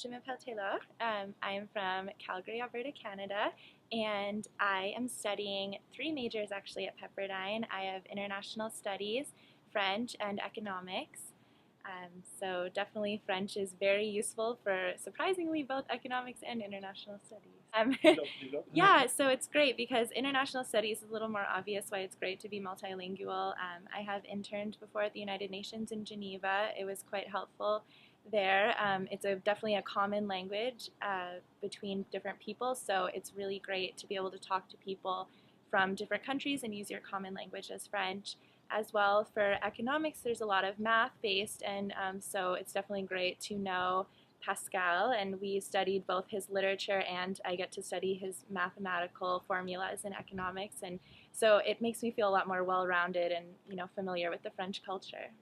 Je m'appelle Taylor. I am from Calgary, Alberta, Canada, and I am studying three majors actually at Pepperdine. I have international studies, French, and economics. So definitely French is very useful for surprisingly both economics and international studies. Yeah, so it's great because international studies is a little more obvious why it's great to be multilingual. I have interned before at the United Nations in Geneva. It was quite helpful there. It's definitely a common language between different people, so it's really great to be able to talk to people from different countries and use your common language as French. As well, for economics, there's a lot of math-based, and so it's definitely great to know Pascal, and we studied both his literature and I get to study his mathematical formulas in economics, and so it makes me feel a lot more well-rounded and familiar with the French culture.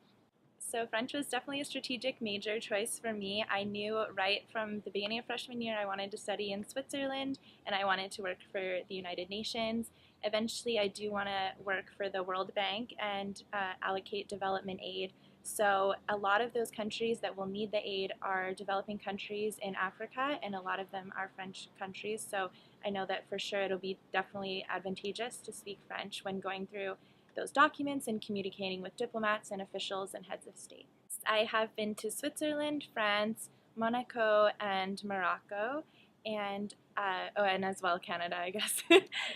So French was definitely a strategic major choice for me. I knew right from the beginning of freshman year I wanted to study in Switzerland and I wanted to work for the United Nations. Eventually I do want to work for the World Bank and allocate development aid. So a lot of those countries that will need the aid are developing countries in Africa, and a lot of them are French countries. So I know that for sure it'll be definitely advantageous to speak French when going through those documents and communicating with diplomats and officials and heads of state. I have been to Switzerland, France, Monaco, and Morocco, and and as well Canada, I guess.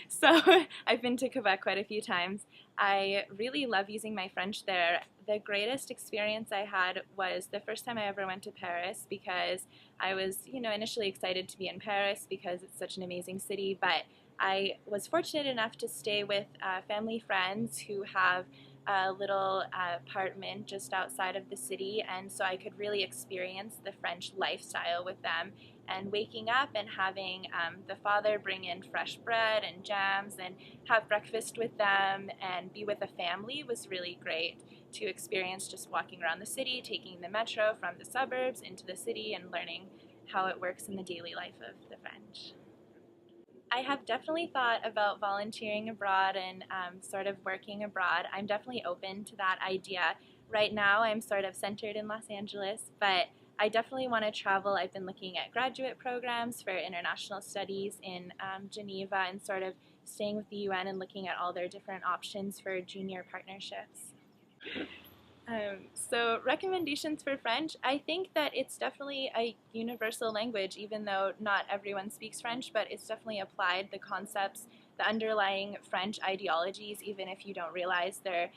So I've been to Quebec quite a few times. I really love using my French there. The greatest experience I had was the first time I ever went to Paris, because I was, initially excited to be in Paris because it's such an amazing city, but I was fortunate enough to stay with family friends who have a little apartment just outside of the city, and so I could really experience the French lifestyle with them. And waking up and having the father bring in fresh bread and jams and have breakfast with them and be with a family was really great to experience, just walking around the city, taking the metro from the suburbs into the city and learning how it works in the daily life of the French. I have definitely thought about volunteering abroad and sort of working abroad. I'm definitely open to that idea. Right now I'm sort of centered in Los Angeles, but I definitely want to travel. I've been looking at graduate programs for international studies in Geneva and sort of staying with the UN and looking at all their different options for junior partnerships. So recommendations for French, I think that it's definitely a universal language, even though not everyone speaks French, but it's definitely applied. The concepts, the underlying French ideologies, even if you don't realize they're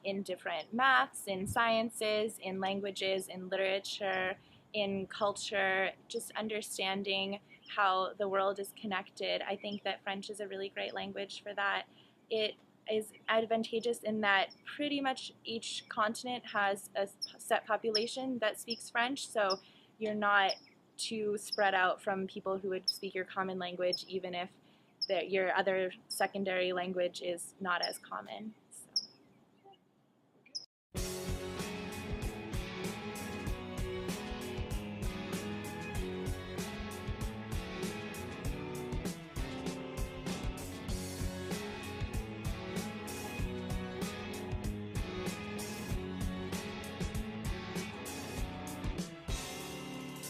in different maths, in sciences, in languages, in literature, in culture, just understanding how the world is connected. I think that French is a really great language for that. It is advantageous in that pretty much each continent has a set population that speaks French, so you're not too spread out from people who would speak your common language, even if your other secondary language is not as common.